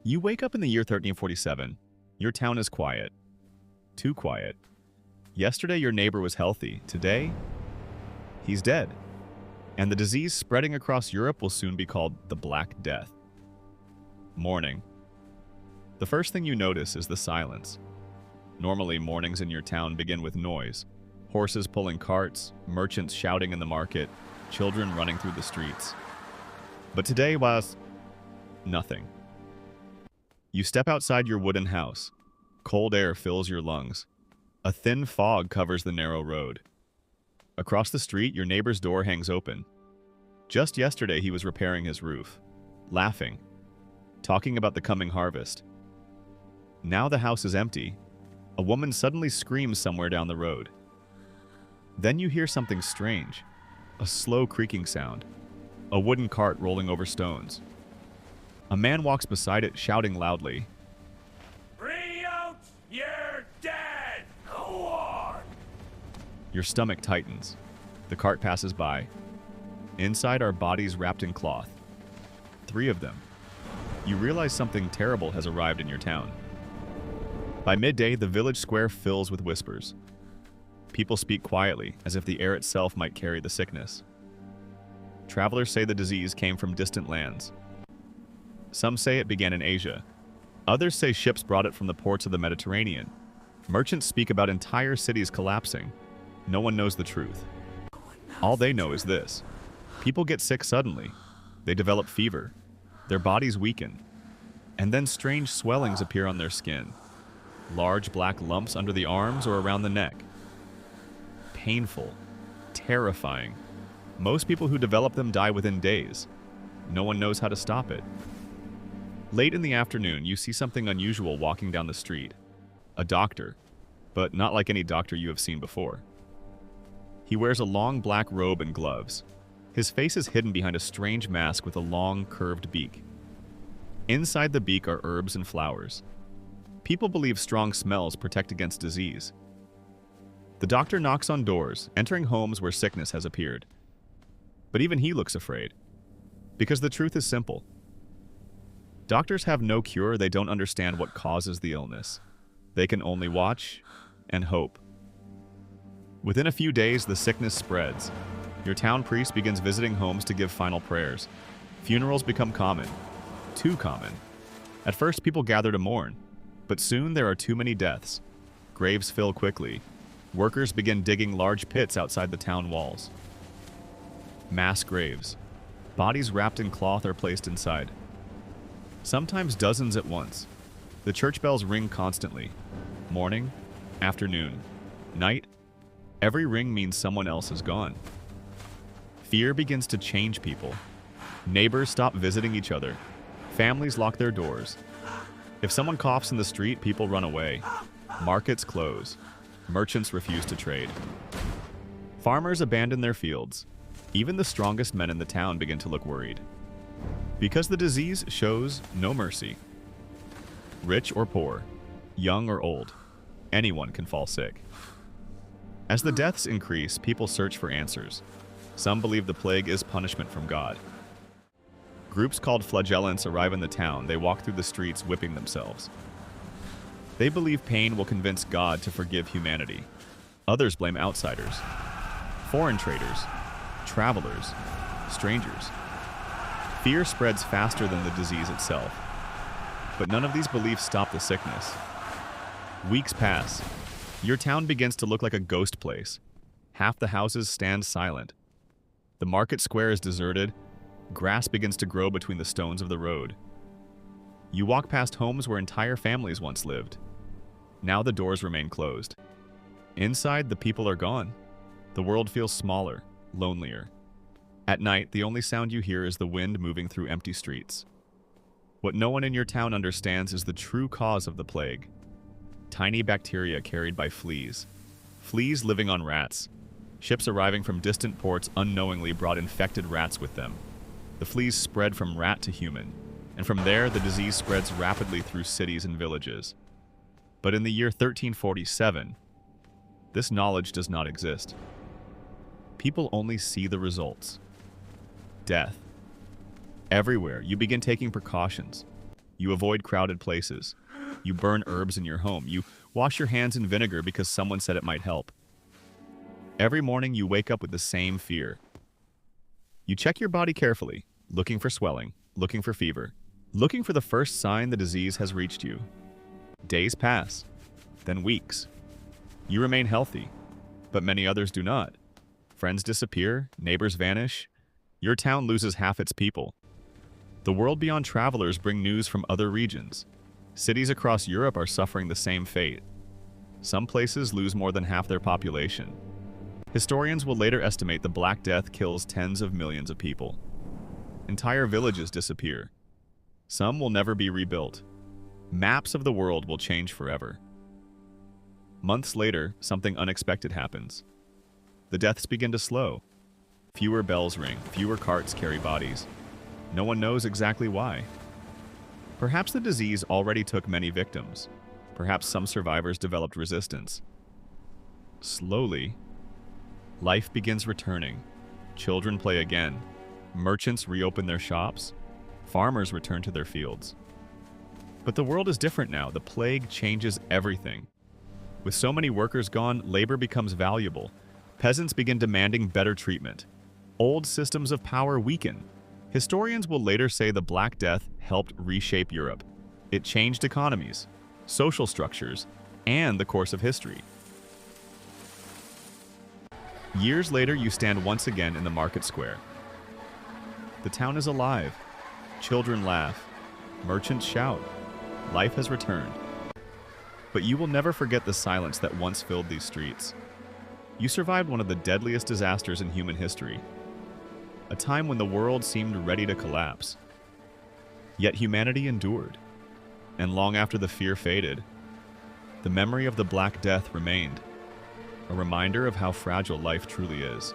You wake up in the year 1347. Your town is quiet. Too quiet. Yesterday your neighbor was healthy. Today, he's dead. And the disease spreading across Europe will soon be called the Black Death. Morning. The first thing you notice is the silence. Normally, mornings in your town begin with noise. Horses pulling carts, merchants shouting in the market, children running through the streets. But today was nothing. You step outside your wooden house. Cold air fills your lungs. A thin fog covers the narrow road. Across the street, your neighbor's door hangs open. Just yesterday, he was repairing his roof, laughing, talking about the coming harvest. Now the house is empty. A woman suddenly screams somewhere down the road. Then you hear something strange, a slow creaking sound, a wooden cart rolling over stones. A man walks beside it, shouting loudly, "Bring out your dead! Go on!" Your stomach tightens. The cart passes by. Inside are bodies wrapped in cloth. 3 of them. You realize something terrible has arrived in your town. By midday, the village square fills with whispers. People speak quietly, as if the air itself might carry the sickness. Travelers say the disease came from distant lands. Some say it began in Asia. Others say ships brought it from the ports of the Mediterranean. Merchants speak about entire cities collapsing. No one knows the truth. All they know is this. People get sick suddenly. They develop fever. Their bodies weaken. And then strange swellings appear on their skin. Large black lumps under the arms or around the neck. Painful. Terrifying. Most people who develop them die within days. No one knows how to stop it. Late in the afternoon, you see something unusual walking down the street. A doctor, but not like any doctor you have seen before. He wears a long black robe and gloves. His face is hidden behind a strange mask with a long, curved beak. Inside the beak are herbs and flowers. People believe strong smells protect against disease. The doctor knocks on doors, entering homes where sickness has appeared. But even he looks afraid. Because the truth is simple. Doctors have no cure. They don't understand what causes the illness. They can only watch and hope. Within a few days, the sickness spreads. Your town priest begins visiting homes to give final prayers. Funerals become common. Too common. At first, people gather to mourn. But soon there are too many deaths. Graves fill quickly. Workers begin digging large pits outside the town walls. Mass graves. Bodies wrapped in cloth are placed inside. Sometimes dozens at once. The church bells ring constantly. Morning, afternoon, night. Every ring means someone else is gone. Fear begins to change people. Neighbors stop visiting each other. Families lock their doors. If someone coughs in the street, people run away. Markets close. Merchants refuse to trade. Farmers abandon their fields. Even the strongest men in the town begin to look worried. Because the disease shows no mercy. Rich or poor, young or old, anyone can fall sick. As the deaths increase, people search for answers. Some believe the plague is punishment from God. Groups called flagellants arrive in the town. They walk through the streets whipping themselves. They believe pain will convince God to forgive humanity. Others blame outsiders, foreign traders, travelers, strangers. Fear spreads faster than the disease itself. But none of these beliefs stop the sickness. Weeks pass. Your town begins to look like a ghost place. Half the houses stand silent. The market square is deserted. Grass begins to grow between the stones of the road. You walk past homes where entire families once lived. Now the doors remain closed. Inside, the people are gone. The world feels smaller, lonelier. At night, the only sound you hear is the wind moving through empty streets. What no one in your town understands is the true cause of the plague. Tiny bacteria carried by fleas. Fleas living on rats. Ships arriving from distant ports unknowingly brought infected rats with them. The fleas spread from rat to human, and from there the disease spreads rapidly through cities and villages. But in the year 1347, this knowledge does not exist. People only see the results. Death. Everywhere, you begin taking precautions. You avoid crowded places. You burn herbs in your home. You wash your hands in vinegar because someone said it might help. Every morning you wake up with the same fear. You check your body carefully, looking for swelling, looking for fever, looking for the first sign the disease has reached you. Days pass, then weeks. You remain healthy, but many others do not. Friends disappear, neighbors vanish. Your town loses half its people. The world beyond travelers bring news from other regions. Cities across Europe are suffering the same fate. Some places lose more than half their population. Historians will later estimate the Black Death kills tens of millions of people. Entire villages disappear. Some will never be rebuilt. Maps of the world will change forever. Months later, something unexpected happens. The deaths begin to slow. Fewer bells ring, fewer carts carry bodies. No one knows exactly why. Perhaps the disease already took many victims. Perhaps some survivors developed resistance. Slowly, life begins returning. Children play again. Merchants reopen their shops. Farmers return to their fields. But the world is different now. The plague changes everything. With so many workers gone, labor becomes valuable. Peasants begin demanding better treatment. Old systems of power weaken. Historians will later say the Black Death helped reshape Europe. It changed economies, social structures, and the course of history. Years later, you stand once again in the market square. The town is alive. Children laugh. Merchants shout. Life has returned. But you will never forget the silence that once filled these streets. You survived one of the deadliest disasters in human history. A time when the world seemed ready to collapse. Yet humanity endured. And long after the fear faded, the memory of the Black Death remained. A reminder of how fragile life truly is.